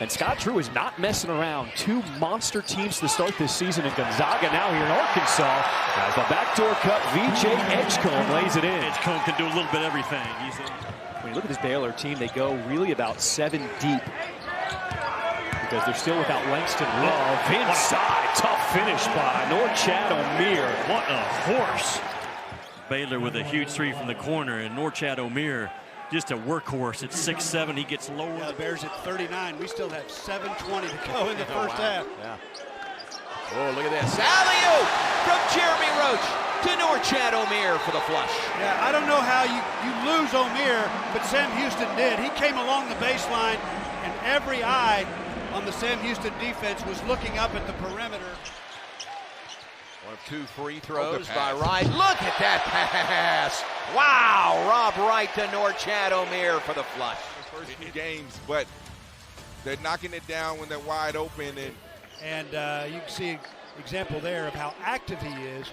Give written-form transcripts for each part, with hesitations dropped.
And Scott Drew is not messing around. Two monster teams to start this season in Gonzaga, now here in Arkansas. As the backdoor cut, VJ Edgecombe lays it in. Edgecombe can do a little bit of everything. When you look at this Baylor team, they go really about 7 deep. Because they're still without Langston Love. Inside, tough finish by Norchad Omier. What a horse. Baylor with a huge three from the corner, and Norchad Omier, just a workhorse at 6'7". He gets lower. Yeah, the Bears at 39. We still have 7:20 to go in the first half. Yeah. Oh, look at this. Alley-oop from Jeremy Roach to Norchad Omier for the flush. Yeah, I don't know how you lose Omier, but Sam Houston did. He came along the baseline, and every eye on the Sam Houston defense was looking up at the perimeter. One of 2 free throws by Wright. Look at that pass. Wow, Rob Wright to Norchad Omier for the flush. First few games, but they're knocking it down when they're wide open. And you can see an example there of how active he is,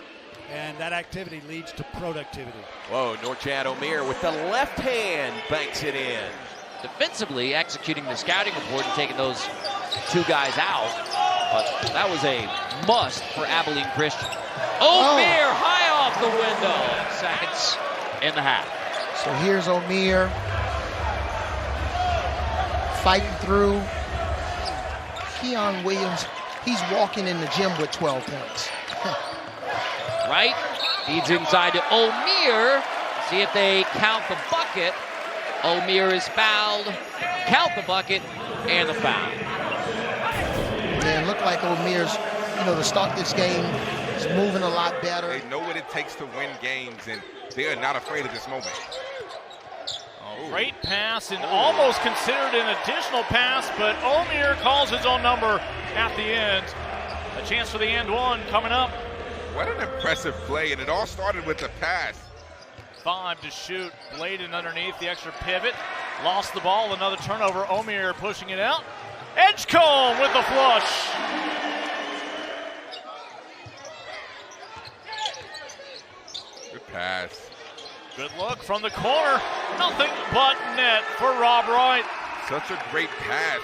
and that activity leads to productivity. Whoa, Norchad Omier with the left hand banks it in. Defensively executing the scouting report and taking those 2 guys out. But that was a must for Abilene Christian. Omier high off the window. Seconds in the half. So here's Omier fighting through. Keon Williams, he's walking in the gym with 12 points. Right, feeds inside to Omier. See if they count the bucket. Omier is fouled. Count the bucket and the foul. Yeah, it looked like Omier's, to start this game, is moving a lot better. They know what it takes to win games, and they are not afraid of this moment. Great pass and almost considered an additional pass, but Omier calls his own number at the end. A chance for the and one coming up. What an impressive play, and it all started with the pass. 5 to shoot. Bladen underneath the extra pivot. Lost the ball. Another turnover. Omier pushing it out. Edgecombe with the flush. Good pass. Good look from the corner. Nothing but net for Rob Wright. Such a great pass.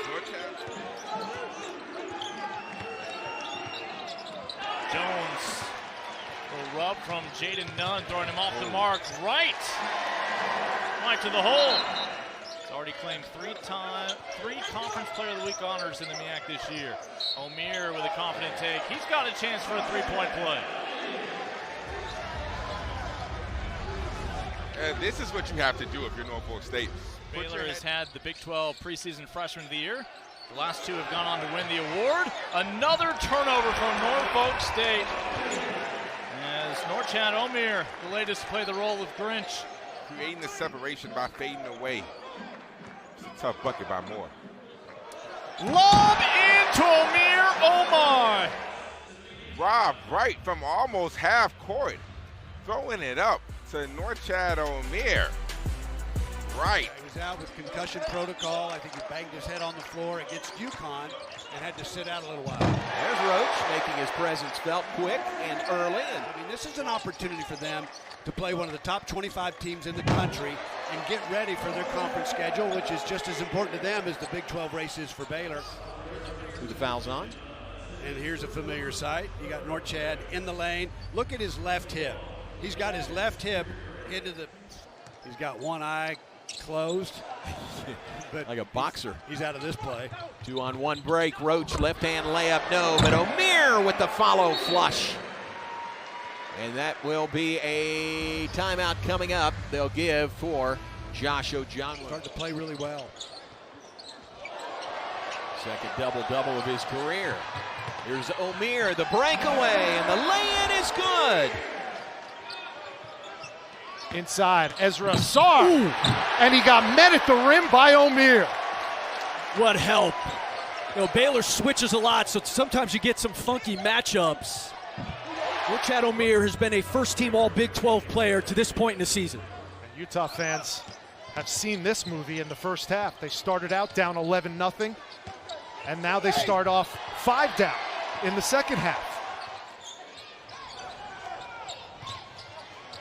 Jones. A rub from Jaden Nunn, throwing him off the mark. Right to the hole. He's already claimed 3 Conference Player of the Week honors in the MEAC this year. Omier with a confident take. He's got a chance for a 3-point play. This is what you have to do if you're Norfolk State. Baylor has had the Big 12 preseason freshman of the year. The last 2 have gone on to win the award. Another turnover from Norfolk State. As Norchad Omier, the latest to play the role of Grinch. Creating the separation by fading away. It's a tough bucket by Moore. Lob into Omier, oh my! Rob Wright from almost half court. Throwing it up to Norchad Omier. Right. He was out with concussion protocol. I think he banged his head on the floor against UConn and had to sit out a little while. There's Roach making his presence felt quick and early. This is an opportunity for them to play one of the top 25 teams in the country and get ready for their conference schedule, which is just as important to them as the Big 12 race is for Baylor. Who the foul's on? And here's a familiar sight. You got Norchad in the lane. Look at his left hip. He's got his left hip into the, he's got one eye closed. But like a boxer. He's out of this play. 2-on-1 break. Roach left hand layup, no, but Omier with the follow flush. And that will be a timeout coming up. They'll give for Josh Ojonwa. Starting to play really well. Second double-double of his career. Here's Omier, the breakaway, and the lay-in is good. Inside, Ezra Sarr, and he got met at the rim by Omier. What help. Baylor switches a lot, so sometimes you get some funky matchups. Norchad Omier has been a first-team All-Big 12 player to this point in the season. And Utah fans have seen this movie in the first half. They started out down 11-0, and now they start off 5 down in the second half.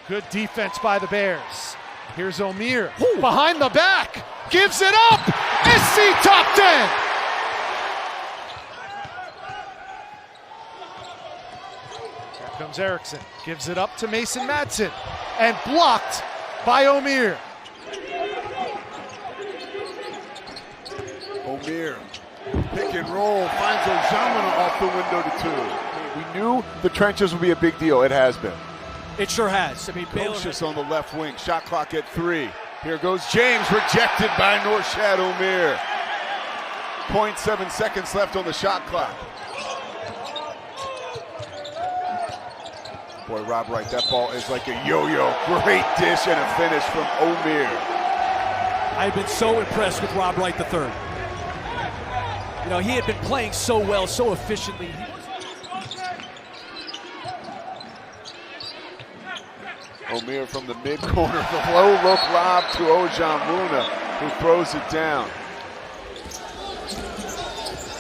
Good defense by the Bears. Here's Omier behind the back, gives it up. SC top 10. comes Erickson, gives it up to Mason Madsen, and blocked by Omier. Omier, pick and roll, finds Ojamuna off the window to 2. We knew the trenches would be a big deal. It has been. It sure has. I mean, Baylor Kocius on the left wing, shot clock at 3. Here goes James, rejected by Norchad Omier. 0.7 seconds left on the shot clock. Boy, Rob Wright, that ball is like a yo-yo. Great dish and a finish from Omier. I've been so impressed with Rob Wright III. You know, he had been playing so well, so efficiently. Omier from the mid-corner, the low-look lob to Ojamuna, who throws it down.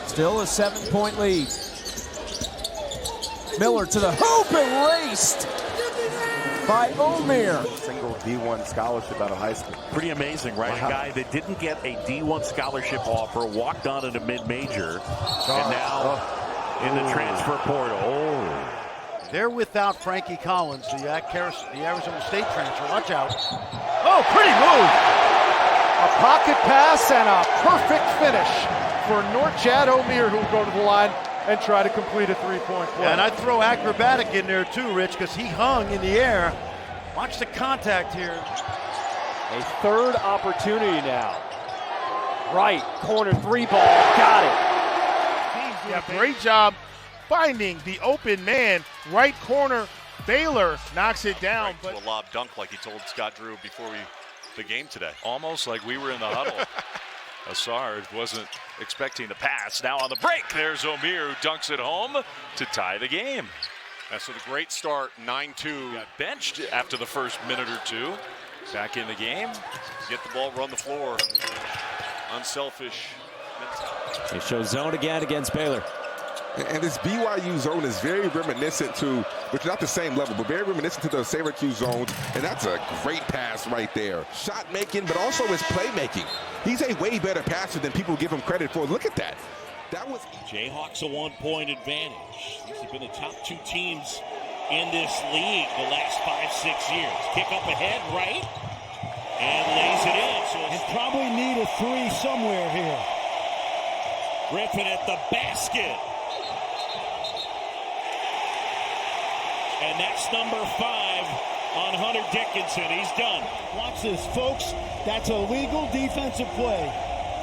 Still a 7-point lead. Miller to the hoop and raced by Omier. Single D1 scholarship out of high school. Pretty amazing, right? Wow. A guy that didn't get a D1 scholarship offer, walked on at a mid-major, and now in the transfer portal. They're without Frankie Collins, the Arizona State transfer. Watch out. Oh, pretty move. A pocket pass and a perfect finish for Norchad Omier, who will go to the line and try to complete a 3-point play. Yeah, and I'd throw acrobatic in there too, Rich, because he hung in the air. Watch the contact here. A third opportunity now. Right, corner 3 ball, got it. Yeah, great job finding the open man. Right corner, Baylor knocks it down. Right to a lob dunk like he told Scott Drew before the game today. Almost like we were in the huddle. Assard wasn't expecting the pass. Now on the break, there's Omier who dunks it home to tie the game. That's a great start, 9-2. Got benched after the first minute or two. Back in the game. Get the ball, run the floor. Unselfish mentality. They show zone again against Baylor. And this BYU zone is very reminiscent to, which is not the same level, but very reminiscent to the Syracuse zones. And that's a great pass right there. Shot making, but also his playmaking. He's a way better passer than people give him credit for. Look at that. That was Jayhawks a 1-point advantage. These have been the top 2 teams in this league the last 5-6 years. Kick up ahead, right, and lays it in. So it's probably need a 3 somewhere here. Griffin at the basket. And that's number 5 on Hunter Dickinson. He's done. Watch this, folks. That's a legal defensive play.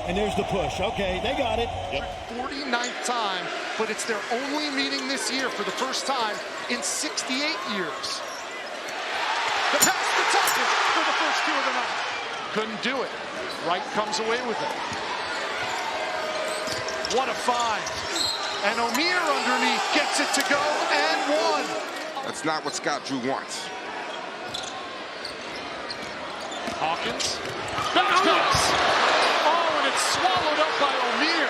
And there's the push. Okay, they got it. Yep. 49th time, but it's their only meeting this year for the first time in 68 years. The pass to Tucker for the first 2 of the night. Couldn't do it. Wright comes away with it. What a find. And Omier underneath gets it to go and 1. That's not what Scott Drew wants. Hawkins. Oh, and it's swallowed up by Omier.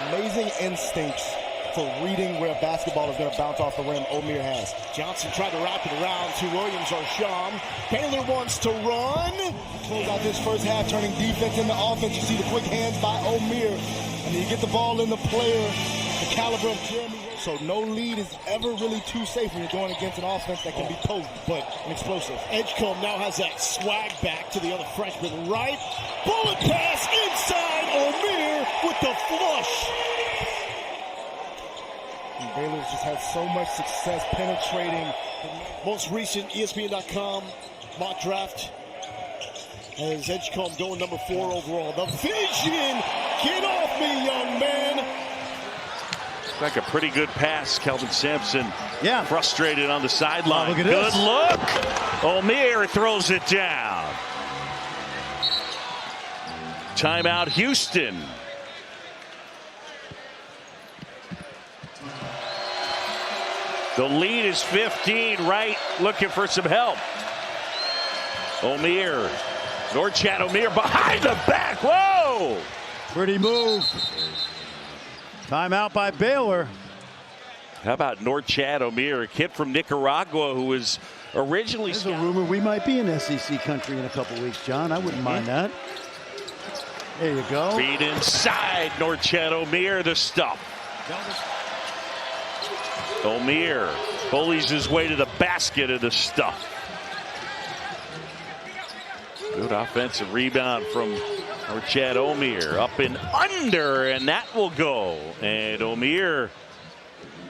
Amazing instincts for reading where a basketball is going to bounce off the rim. Omier has. Johnson tried to wrap it around to Williams or Sham. Baylor wants to run. Close out this first half, turning defense into offense. You see the quick hands by Omier. And you get the ball in the player, the caliber of Jeremy. So no lead is ever really too safe when you're going against an offense that can be potent, but explosive. Edgecombe now has that swag back to the other freshman. Right, bullet pass inside. Omier with the flush. And Baylor's just had so much success penetrating. Most recent ESPN.com mock draft has Edgecombe going number 4 overall. The vision, get off me, young man. Like a pretty good pass, Kelvin Sampson. Yeah. Frustrated on the sideline. Look at good this. look. Omier throws it down. Timeout, Houston. The lead is 15. Wright looking for some help. Omier. Norchad Omier behind the back. Whoa! Pretty move. Timeout by Baylor. How about Norchad Omier, a kid from Nicaragua who was originally... There's a rumor we might be in SEC country in a couple weeks, John. I wouldn't mind that. There you go. Feed inside, Norchad Omier, the stuff. Omier Bullies his way to the basket of the stuff. Good offensive rebound from Norchad Omier. Up and under, and that will go. And Omier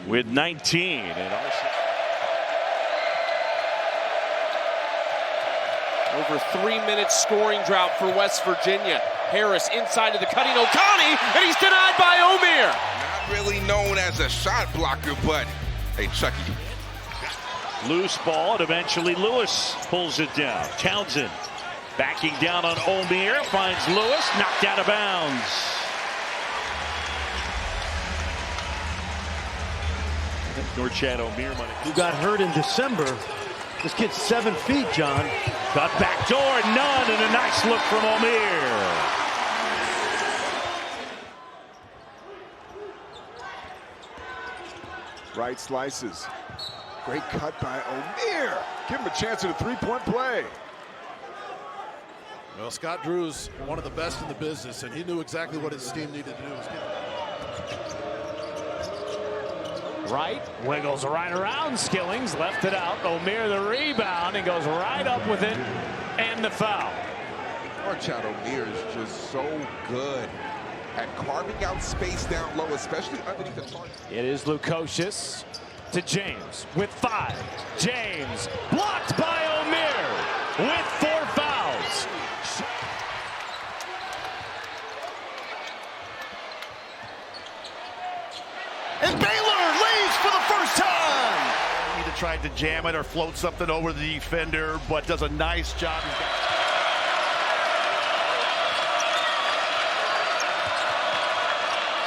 with 19. And also Over 3-minute scoring drought for West Virginia. Harris inside of the cutting Okani, and he's denied by Omier. Not really known as a shot blocker, but hey, Chucky. Loose ball, and eventually Lewis pulls it down. Townsend backing down on Omier, finds Lewis, knocked out of bounds. Norchad Omier, who got hurt in December. This kid's 7 feet, John. Got back door, none, and a nice look from Omier. Right slices. Great cut by Omier. Give him a chance at a three-point play. Well, Scott Drew's one of the best in the business, and he knew exactly what his team needed to do. Right, wiggles right around. Skillings left it out. Omier the rebound and goes right up with it, and the foul. Norchad Omier is just so good at carving out space down low, especially underneath the target. It is Lukosius to James with 5. James blocked by Omier with 4 fouls. And Baylor leads for the first time. Either tried to jam it or float something over the defender, but does a nice job.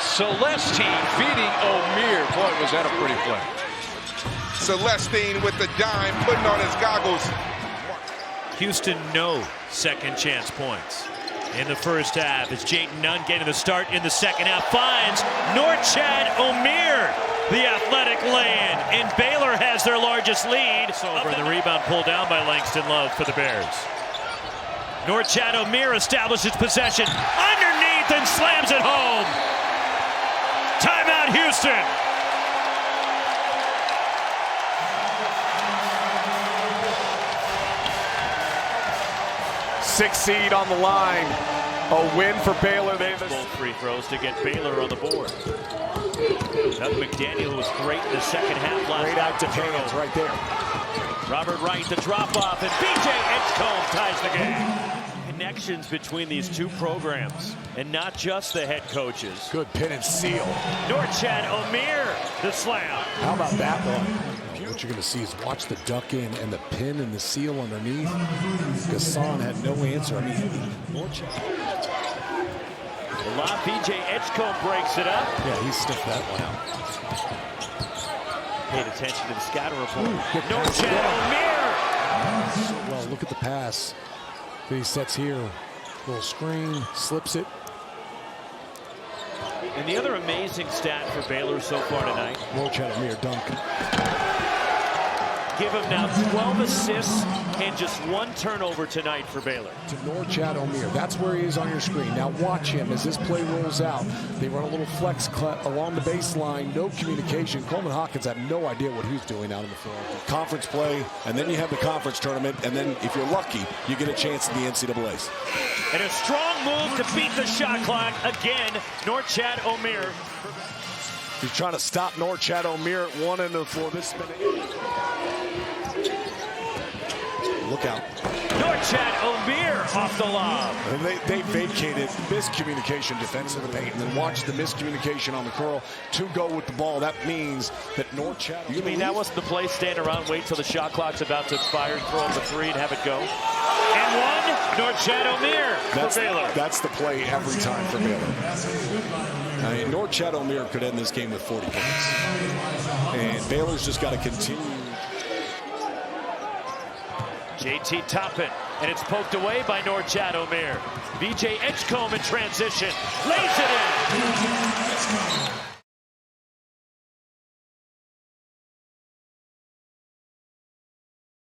Celestine feeding Omier. Boy, was that a pretty play. Celestine with the dime, putting on his goggles. Houston, no second chance points in the first half as Jayden Nunn getting the start in the second half finds Norchad Omier, the athletic lay-in, and Baylor has their largest lead. Over the rebound pulled down by Langston Love for the Bears. Norchad Omier establishes possession underneath and slams it home. Timeout, Houston. Sixth seed on the line. A win for Baylor. Both free throws to get Baylor on the board. Doug McDaniel, who was great in the second half last Great out to turnover right there. Robert Wright, the drop off, and B.J. Edgecombe ties the game. Connections between these two programs, and not just the head coaches. Good pin and seal. Norchad Omier, the slam. How about that one? What you're going to see is watch the duck in and the pin and the seal underneath. Gasson had no answer. I mean, Norchad. The lob, B.J. Edgecombe breaks it up. Yeah, he sniffed that one out. Paid attention to the scatter report. Norchad Omier. So well, look at the pass that he sets here. Little screen, slips it. And the other amazing stat for Baylor so far tonight. Norchad Omier dunk. Give him now 12 assists and just 1 turnover tonight for Baylor. To Norchad Omier, that's where he is on your screen. Now watch him as this play rolls out. They run a little flex cut along the baseline, no communication. Coleman Hawkins had no idea what he was doing out on the floor. Conference play, and then you have the conference tournament, and then if you're lucky, you get a chance in the NCAAs. And a strong move to beat the shot clock again. Norchad Omier. He's trying to stop Norchad Omier at one end of the floor. This has been look out. Norchad Omier off the lob. And they vacated miscommunication defensive in the paint, and then watch the miscommunication on the curl to go with the ball. That means that Norchad. You mean that wasn't the play? Stand around, wait till the shot clock's about to expire, throw him the 3 and have it go. And 1, Norchad Omier for Baylor. That's the play every time for Baylor. I mean, Norchad Omier could end this game with 40 points. And Baylor's just got to continue. JT Toppin, and it's poked away by Norchad Omier. B.J. Edgecombe in transition, lays it in.